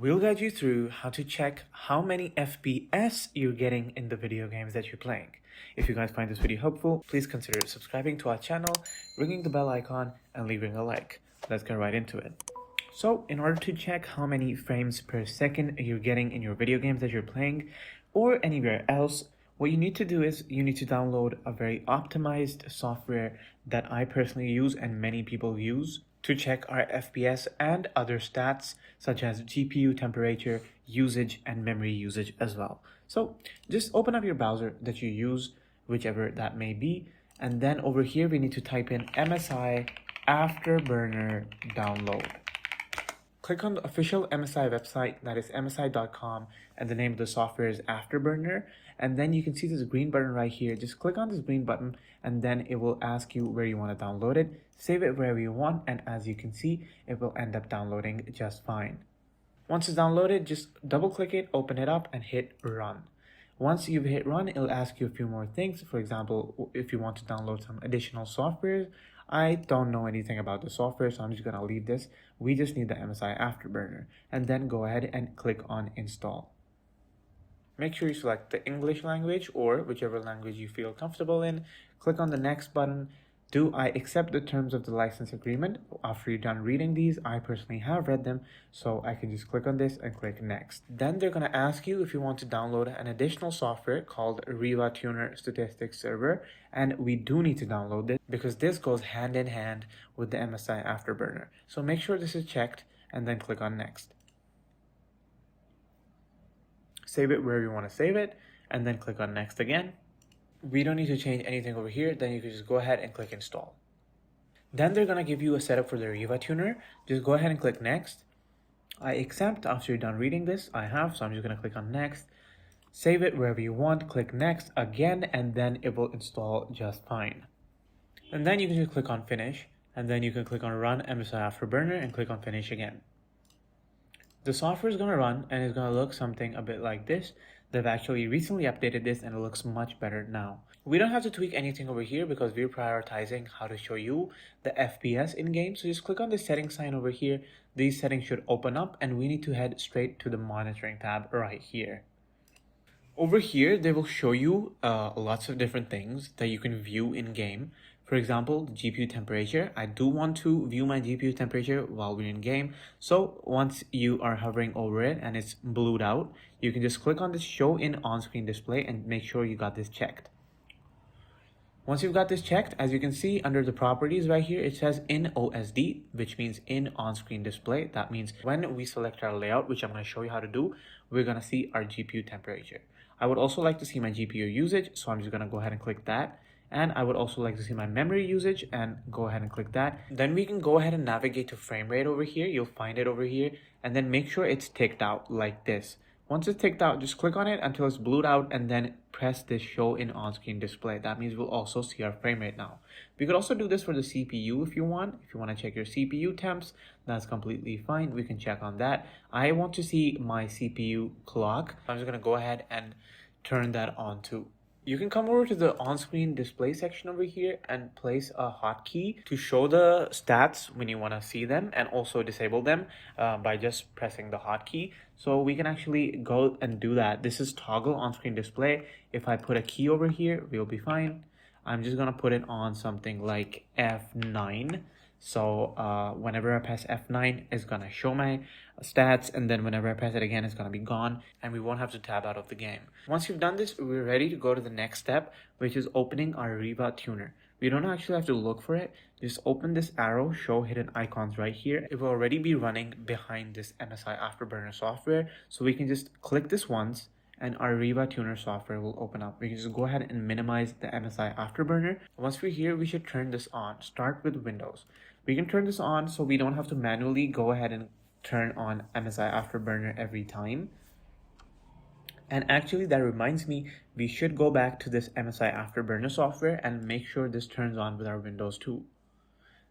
We'll guide you through how to check how many FPS you're getting in the video games that you're playing. If you guys find this video helpful, please consider subscribing to our channel, ringing the bell icon, and leaving a like. Let's get right into it. So, in order to check how many frames per second you're getting in your video games that you're playing, or anywhere else, what you need to do is you need to download a very optimized software that I personally use and many people use to check our FPS and other stats such as GPU temperature, usage, and memory usage as well. So just open up your browser that you use, whichever that may be, and then over here we need to type in MSI Afterburner download. Click on the official MSI website, that is msi.com, and the name of the software is Afterburner. And then you can see this green button right here. Just click on this green button and then it will ask you where you want to download it. Save it wherever you want, and as you can see, it will end up downloading just fine. Once it's downloaded, just double click it, open it up, and hit run. Once you've hit run, it'll ask you a few more things. For example, if you want to download some additional software. I don't know anything about the software, so I'm just gonna leave this. We just need the MSI Afterburner, and then go ahead and click on install. Make sure you select the English language or whichever language you feel comfortable in. Click on the next button. Do I accept the terms of the license agreement? After you're done reading these, I personally have read them, so I can just click on this and click next. Then they're going to ask you if you want to download an additional software called RivaTuner Statistics Server, and we do need to download this because this goes hand in hand with the MSI Afterburner. So make sure this is checked and then click on next. Save it wherever you want to save it, and then click on next again. We don't need to change anything over here. Then you can just go ahead and click install. Then they're going to give you a setup for the RivaTuner. Just go ahead and click next. I accept after you're done reading this. I have, so I'm just going to click on next. Save it wherever you want, click next again, and then it will install just fine. And then you can just click on finish, and then you can click on run MSI Afterburner and click on finish again. The software is going to run and it's going to look something a bit like this. They've actually recently updated this and it looks much better now. We don't have to tweak anything over here because we're prioritizing how to show you the FPS in game. So just click on the settings sign over here. These settings should open up and we need to head straight to the monitoring tab right here. Over here, they will show you lots of different things that you can view in game. For example, the GPU temperature. I do want to view my GPU temperature while we're in game. So once you are hovering over it and it's blued out, you can just click on this show in on-screen display and make sure you got this checked. Once you've got this checked, as you can see under the properties right here, it says in OSD, which means in on-screen display. That means when we select our layout, which I'm going to show you how to do, we're going to see our GPU temperature. I would also like to see my GPU usage, so I'm just going to go ahead and click that. And I would also like to see my memory usage and go ahead and click that. Then we can go ahead and navigate to frame rate over here. You'll find it over here, and then make sure it's ticked out like this. Once it's ticked out, just click on it until it's blued out and then press this show in on-screen display. That means we'll also see our frame rate now. We could also do this for the CPU if you want. If you want to check your CPU temps, that's completely fine. We can check on that. I want to see my CPU clock. I'm just going to go ahead and turn that on too. You can come over to the on-screen display section over here and place a hotkey to show the stats when you want to see them, and also disable them by just pressing the hotkey. So we can actually go and do that. This is toggle on-screen display. If I put a key over here, we'll be fine. I'm just going to put it on something like F9. So whenever I press F9, it's going to show my stats, and then whenever I press it again, it's going to be gone and we won't have to tab out of the game. Once you've done this, we're ready to go to the next step, which is opening our RivaTuner. We don't actually have to look for it. Just open this arrow, show hidden icons right here. It will already be running behind this MSI Afterburner software. So we can just click this once and our RivaTuner software will open up. We can just go ahead and minimize the MSI Afterburner. Once we're here, we should turn this on. Start with Windows. We can turn this on so we don't have to manually go ahead and turn on MSI Afterburner every time. And actually, that reminds me, we should go back to this MSI Afterburner software and make sure this turns on with our Windows too.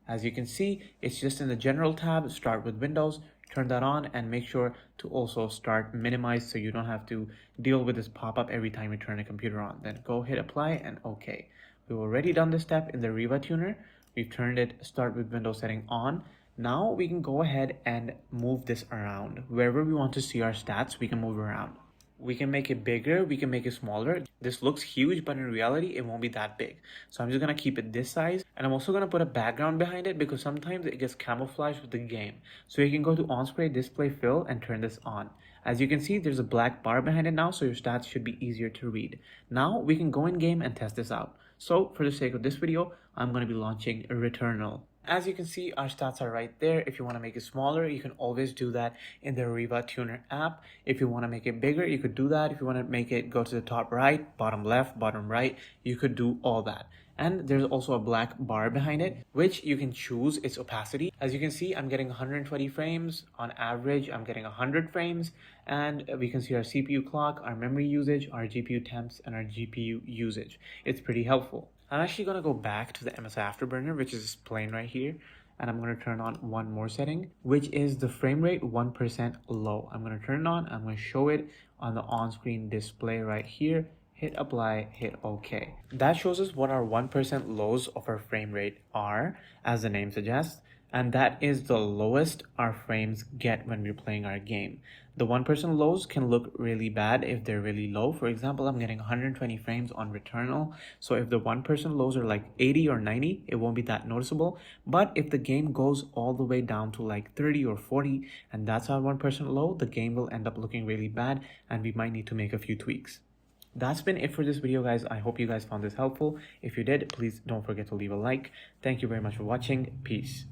As you can see, it's just in the general tab, start with Windows, turn that on, and make sure to also start minimize so you don't have to deal with this pop-up every time you turn a computer on. Then go hit apply and OK. We've already done this step in the RivaTuner. We've turned it start with Windows setting on. Now we can go ahead and move this around. Wherever we want to see our stats, we can move around. We can make it bigger, we can make it smaller. This looks huge, but in reality, it won't be that big. So I'm just gonna keep it this size. And I'm also gonna put a background behind it because sometimes it gets camouflaged with the game. So you can go to on-screen display fill and turn this on. As you can see, there's a black bar behind it now, so your stats should be easier to read. Now we can go in game and test this out. So for the sake of this video, I'm gonna be launching Returnal. As you can see, our stats are right there. If you want to make it smaller, you can always do that in the RivaTuner app. If you want to make it bigger, you could do that. If you want to make it go to the top right, bottom left, bottom right, you could do all that. And there's also a black bar behind it, which you can choose its opacity. As you can see, I'm getting 120 frames. On average, I'm getting 100 frames. And we can see our CPU clock, our memory usage, our GPU temps, and our GPU usage. It's pretty helpful. I'm actually going to go back to the MSI Afterburner, which is plain right here. And I'm going to turn on one more setting, which is the frame rate 1% low. I'm going to turn it on. I'm going to show it on the on-screen display right here. Hit apply, hit OK. That shows us what our 1% lows of our frame rate are, as the name suggests. And that is the lowest our frames get when we're playing our game. The 1% lows can look really bad if they're really low. For example, I'm getting 120 frames on Returnal. So if the 1% lows are like 80 or 90, it won't be that noticeable. But if the game goes all the way down to like 30 or 40, and that's our 1% low, the game will end up looking really bad and we might need to make a few tweaks. That's been it for this video, guys. I hope you guys found this helpful. If you did, please don't forget to leave a like. Thank you very much for watching. Peace.